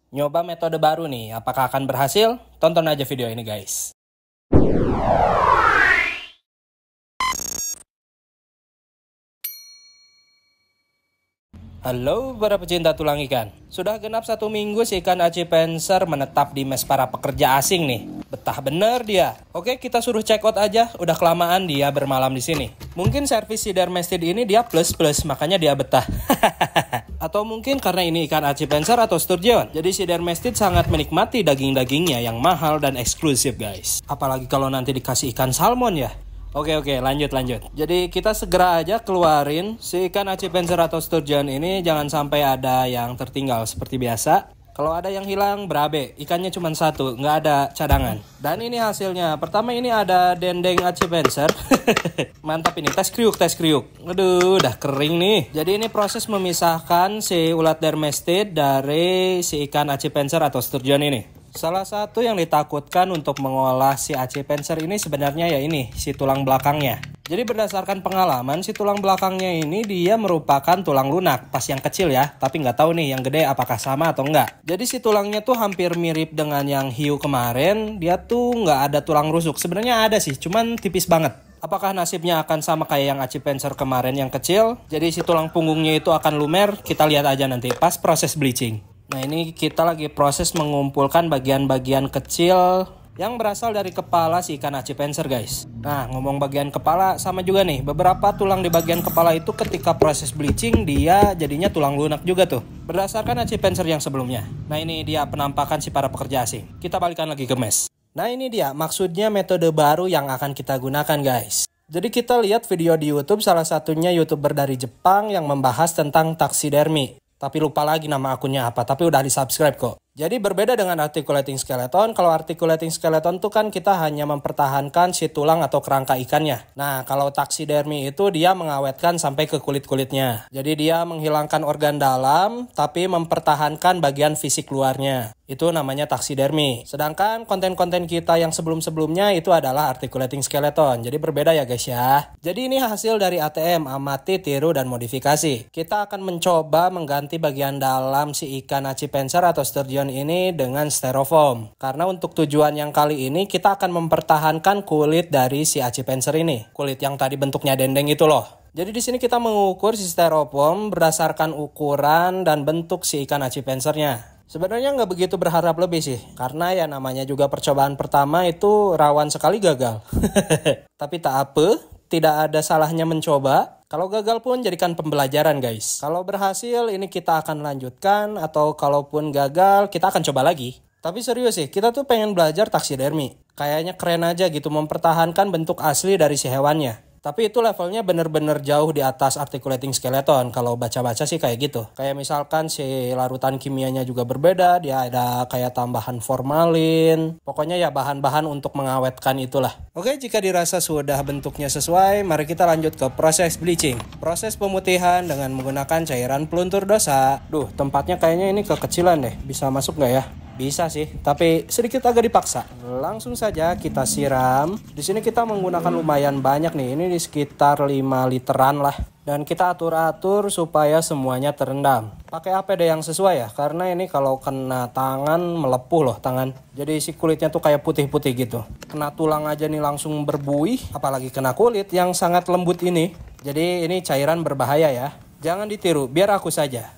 Nyoba metode baru nih, apakah akan berhasil? Tonton aja video ini guys. Halo para pecinta tulang ikan. Sudah genap 1 minggu si ikan aci penser menetap di mes para pekerja asing nih. Betah bener dia. Oke, kita suruh check out aja. Udah kelamaan dia bermalam di sini. Mungkin servis si Dermestid ini dia plus makanya dia betah. Atau mungkin karena ini ikan aci penser atau sturgeon. Jadi si Dermestid sangat menikmati daging-dagingnya yang mahal dan eksklusif guys. Apalagi kalau nanti dikasih ikan salmon ya. Oke, lanjut. Jadi kita segera aja keluarin si ikan aci penser atau sturgeon ini, jangan sampai ada yang tertinggal seperti biasa. Kalau ada yang hilang berabe, ikannya cuma 1, nggak ada cadangan. Dan ini hasilnya. Pertama ini ada dendeng aci penser. Mantap ini, tes kriuk. Aduh, udah kering nih. Jadi ini proses memisahkan si ulat dermestid dari si ikan aci penser atau sturgeon ini. Salah satu yang ditakutkan untuk mengolah si aci penser ini sebenarnya ya ini, si tulang belakangnya. Jadi berdasarkan pengalaman, si tulang belakangnya ini dia merupakan tulang lunak, pas yang kecil ya. Tapi nggak tahu nih yang gede apakah sama atau enggak. Jadi si tulangnya tuh hampir mirip dengan yang hiu kemarin, dia tuh nggak ada tulang rusuk. Sebenarnya ada sih, cuman tipis banget. Apakah nasibnya akan sama kayak yang aci penser kemarin yang kecil? Jadi si tulang punggungnya itu akan lumer, kita lihat aja nanti pas proses bleaching. Nah ini kita lagi proses mengumpulkan bagian-bagian kecil yang berasal dari kepala si ikan aci penser guys. Nah ngomong bagian kepala sama juga nih. Beberapa tulang di bagian kepala itu ketika proses bleaching dia jadinya tulang lunak juga tuh. Berdasarkan aci penser yang sebelumnya. Nah ini dia penampakan si para pekerja asing. Kita balikan lagi ke mes. Nah ini dia maksudnya metode baru yang akan kita gunakan guys. Jadi kita lihat video di YouTube, salah satunya YouTuber dari Jepang yang membahas tentang taksidermi. Tapi lupa lagi nama akunnya apa, tapi udah di-subscribe kok. Jadi berbeda dengan articulating skeleton, kalau articulating skeleton tuh kan kita hanya mempertahankan si tulang atau kerangka ikannya. Nah, kalau taksidermi itu dia mengawetkan sampai ke kulit-kulitnya. Jadi dia menghilangkan organ dalam, tapi mempertahankan bagian fisik luarnya. Itu namanya taksidermi. Sedangkan konten-konten kita yang sebelum-sebelumnya itu adalah articulating skeleton. Jadi berbeda ya guys ya. Jadi ini hasil dari ATM, amati, tiru, dan modifikasi. Kita akan mencoba mengganti bagian dalam si ikan aci penser atau sturgeon ini dengan styrofoam. Karena untuk tujuan yang kali ini kita akan mempertahankan kulit dari si aci penser ini. Kulit yang tadi bentuknya dendeng itu loh. Jadi di sini kita mengukur si styrofoam berdasarkan ukuran dan bentuk si ikan aci pensernya. Sebenarnya nggak begitu berharap lebih sih, karena ya namanya juga percobaan pertama itu rawan sekali gagal. Tapi tak apa, tidak ada salahnya mencoba. Kalau gagal pun jadikan pembelajaran guys. Kalau berhasil ini kita akan lanjutkan, atau kalaupun gagal kita akan coba lagi. Tapi serius sih, kita tuh pengen belajar taksidermi. Kayaknya keren aja gitu mempertahankan bentuk asli dari si hewannya. Tapi itu levelnya bener-bener jauh di atas articulating skeleton. Kalau baca-baca sih kayak gitu. Kayak misalkan si larutan kimianya juga berbeda. Dia ada kayak tambahan formalin. Pokoknya ya bahan-bahan untuk mengawetkan itulah. Oke, jika dirasa sudah bentuknya sesuai, mari kita lanjut ke proses bleaching. Proses pemutihan dengan menggunakan cairan peluntur dosa. Duh, tempatnya kayaknya ini kekecilan deh. Bisa masuk nggak ya? Bisa sih, tapi sedikit agak dipaksa. Langsung saja kita siram. Di sini kita menggunakan lumayan banyak nih. Ini di sekitar 5 literan lah. Dan kita atur-atur supaya semuanya terendam. Pakai APD yang sesuai ya, karena ini kalau kena tangan melepuh loh tangan. Jadi si kulitnya tuh kayak putih-putih gitu. Kena tulang aja nih langsung berbuih, apalagi kena kulit yang sangat lembut ini. Jadi ini cairan berbahaya ya. Jangan ditiru, biar aku saja.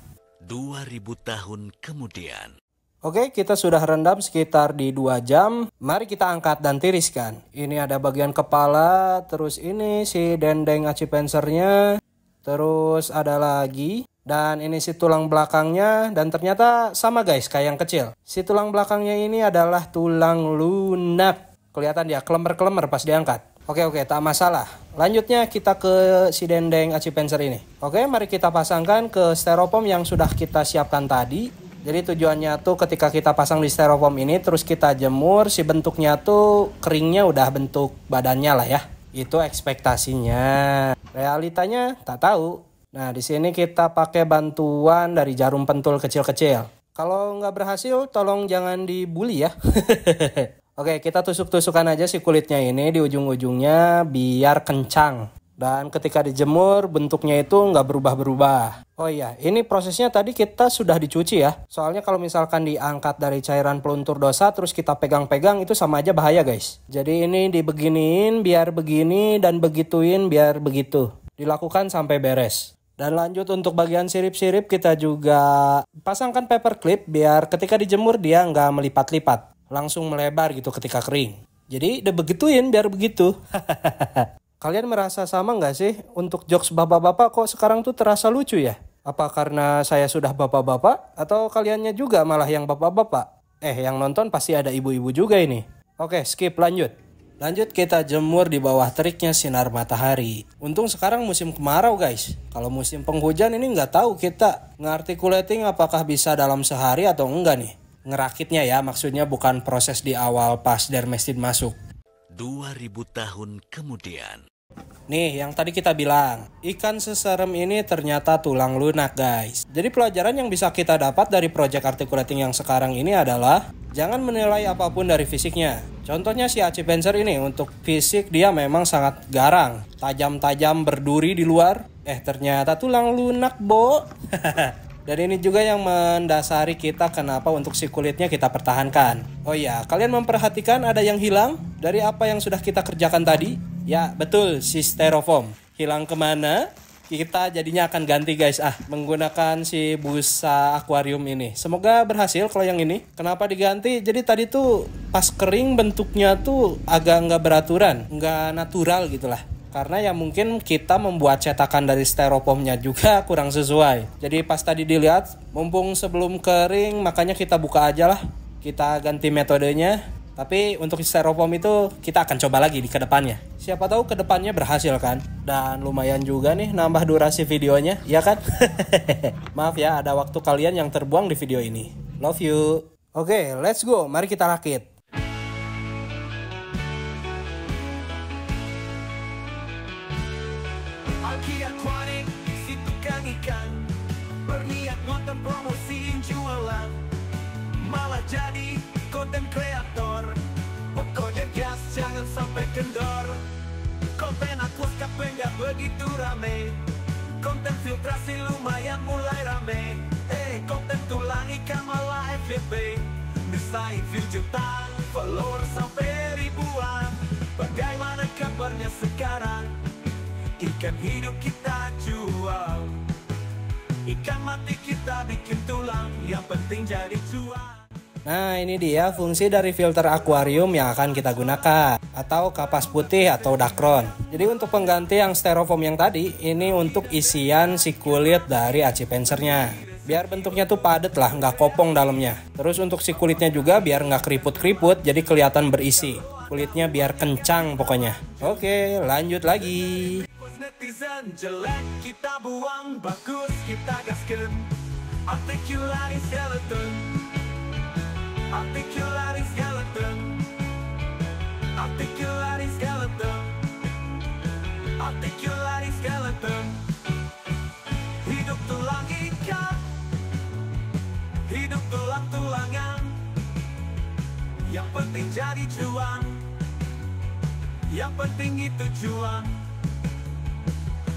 2000 tahun kemudian. Oke, kita sudah rendam sekitar di 2 jam. Mari kita angkat dan tiriskan. Ini ada bagian kepala, terus ini si dendeng aci pensernya, terus ada lagi. Dan ini si tulang belakangnya, dan ternyata sama guys, kayak yang kecil. Si tulang belakangnya ini adalah tulang lunak. Kelihatan dia klemer-klemer pas diangkat. Oke, tak masalah. Lanjutnya kita ke si dendeng aci penser ini. Oke, mari kita pasangkan ke styrofoam yang sudah kita siapkan tadi. Jadi tujuannya tuh ketika kita pasang di styrofoam ini terus kita jemur, si bentuknya tuh keringnya udah bentuk badannya lah ya. Itu ekspektasinya. Realitanya tak tahu. Nah di sini kita pakai bantuan dari jarum pentul kecil-kecil. Kalau nggak berhasil tolong jangan dibully ya. Oke, kita tusuk-tusukan aja si kulitnya ini di ujung-ujungnya biar kencang. Dan ketika dijemur bentuknya itu nggak berubah-berubah. Oh iya, ini prosesnya tadi kita sudah dicuci ya. Soalnya kalau misalkan diangkat dari cairan peluntur dosa terus kita pegang-pegang itu sama aja bahaya guys. Jadi ini dibeginiin biar begini dan begituin biar begitu. Dilakukan sampai beres. Dan lanjut untuk bagian sirip-sirip kita juga pasangkan paper clip biar ketika dijemur dia nggak melipat-lipat. Langsung melebar gitu ketika kering. Jadi udah begituin biar begitu. Kalian merasa sama nggak sih untuk jokes bapak-bapak kok sekarang tuh terasa lucu ya? Apa karena saya sudah bapak-bapak atau kaliannya juga malah yang bapak-bapak? Yang nonton pasti ada ibu-ibu juga ini. Oke, skip lanjut. Lanjut kita jemur di bawah teriknya sinar matahari. Untung sekarang musim kemarau guys. Kalau musim penghujan ini nggak tahu kita ngarticulating apakah bisa dalam sehari atau enggak nih. Ngerakitnya ya maksudnya bukan proses di awal pas dermestid masuk. 2000 tahun kemudian. Nih yang tadi kita bilang, ikan seserem ini ternyata tulang lunak guys. Jadi pelajaran yang bisa kita dapat dari project articulating yang sekarang ini adalah jangan menilai apapun dari fisiknya. Contohnya si Aci Panzer ini untuk fisik dia memang sangat garang, tajam-tajam berduri di luar. Ternyata tulang lunak bo. Dan ini juga yang mendasari kita kenapa untuk si kulitnya kita pertahankan. Oh iya, kalian memperhatikan ada yang hilang dari apa yang sudah kita kerjakan tadi? Ya betul, si styrofoam. Hilang kemana? Kita jadinya akan ganti guys, menggunakan si busa akuarium ini. Semoga berhasil kalau yang ini. Kenapa diganti? Jadi tadi tuh pas kering bentuknya tuh agak nggak beraturan, nggak natural gitulah. Karena ya mungkin kita membuat cetakan dari styrofoamnya juga kurang sesuai. Jadi pas tadi dilihat, mumpung sebelum kering, makanya kita buka aja lah. Kita ganti metodenya. Tapi untuk styrofoam itu kita akan coba lagi di kedepannya. Siapa tahu kedepannya berhasil kan. Dan lumayan juga nih nambah durasi videonya, ya kan? Maaf ya, ada waktu kalian yang terbuang di video ini. Love you. Oke, let's go. Mari kita rakit. Alki Aquatic, si tukang ikan berniat ngonten promosiin jualan, malah jadi konten kreator. Pokoknya gas jangan sampai kendor. Konten aquascape nggak begitu rame, konten filtrasi lumayan mulai rame. Konten tulang ikan malah FYP, desain view jutaan, follower sampai ribuan. Bagaimana kabarnya sekarang? Ikan hidup kita jual, ikan mati kita bikin tulang, yang penting jadi cuan. Nah ini dia fungsi dari filter akuarium yang akan kita gunakan, atau kapas putih atau dakron. Jadi untuk pengganti yang styrofoam yang tadi, ini untuk isian si kulit dari Aci Panzernya. Biar bentuknya tuh padet lah, nggak kopong dalamnya. Terus untuk si kulitnya juga biar nggak keriput-keriput, jadi kelihatan berisi. Kulitnya biar kencang pokoknya. Oke, lanjut lagi. Netizen jelek kita buang, bagus kita gaskan. Articulating skeleton, articulating skeleton, articulating skeleton, articulating skeleton. Hidup tulang ikan, hidup tulang-tulangan, yang penting jadi cuan, yang penting itu cuan.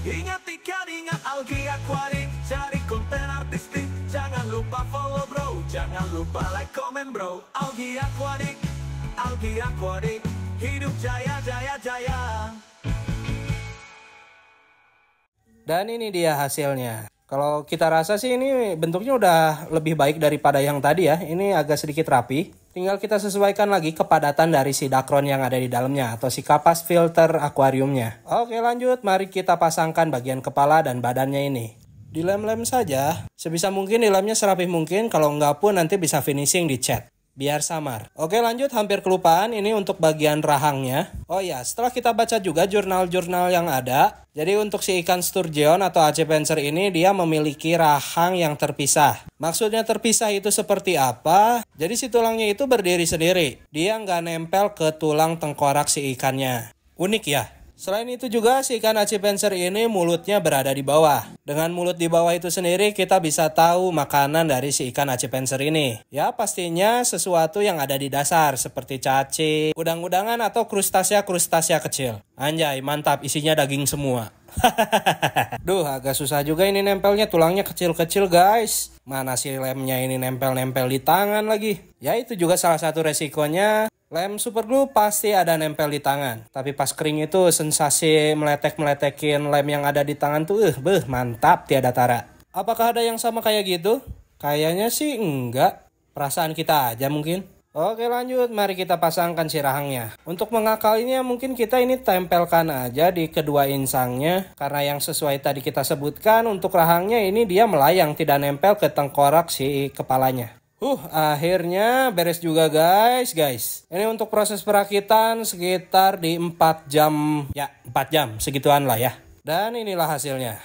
Ingat ikan, ingat algi aquatic, cari konten artistik. Jangan lupa follow bro, jangan lupa like, comment bro. Algi aquatic, hidup jaya jaya jaya. Dan ini dia hasilnya. Kalau kita rasa sih ini bentuknya udah lebih baik daripada yang tadi ya. Ini agak sedikit rapi. Tinggal kita sesuaikan lagi kepadatan dari si dakron yang ada di dalamnya atau si kapas filter akuariumnya. Oke lanjut, mari kita pasangkan bagian kepala dan badannya ini. Dilem-lem saja. Sebisa mungkin dilemnya serapih mungkin, kalau enggak pun nanti bisa finishing di cat. Biar samar. Oke lanjut, hampir kelupaan ini untuk bagian rahangnya. Oh ya, setelah kita baca juga jurnal-jurnal yang ada. Jadi untuk si ikan sturgeon atau Aci Panzer ini dia memiliki rahang yang terpisah. Maksudnya terpisah itu seperti apa? Jadi si tulangnya itu berdiri sendiri. Dia nggak nempel ke tulang tengkorak si ikannya. Unik ya? Selain itu juga si ikan aci penser ini mulutnya berada di bawah. Dengan mulut di bawah itu sendiri kita bisa tahu makanan dari si ikan aci penser ini. Ya pastinya sesuatu yang ada di dasar seperti cacing, udang-udangan atau krustasea-krustasea kecil. Anjay, mantap, isinya daging semua. Duh, agak susah juga ini nempelnya, tulangnya kecil-kecil guys. Mana si lemnya ini nempel-nempel di tangan lagi. Ya itu juga salah satu resikonya. Lem super glue pasti ada nempel di tangan. Tapi pas kering itu sensasi meletek-meletekin lem yang ada di tangan tuh mantap tiada tara. Apakah ada yang sama kayak gitu? Kayaknya sih enggak. Perasaan kita aja mungkin. Oke lanjut, mari kita pasangkan si rahangnya. Untuk mengakalinya mungkin kita ini tempelkan aja di kedua insangnya. Karena yang sesuai tadi kita sebutkan untuk rahangnya ini dia melayang, tidak nempel ke tengkorak si kepalanya. Akhirnya beres juga guys. Ini untuk proses perakitan sekitar di 4 jam. Ya 4 jam, segituan lah ya. Dan inilah hasilnya.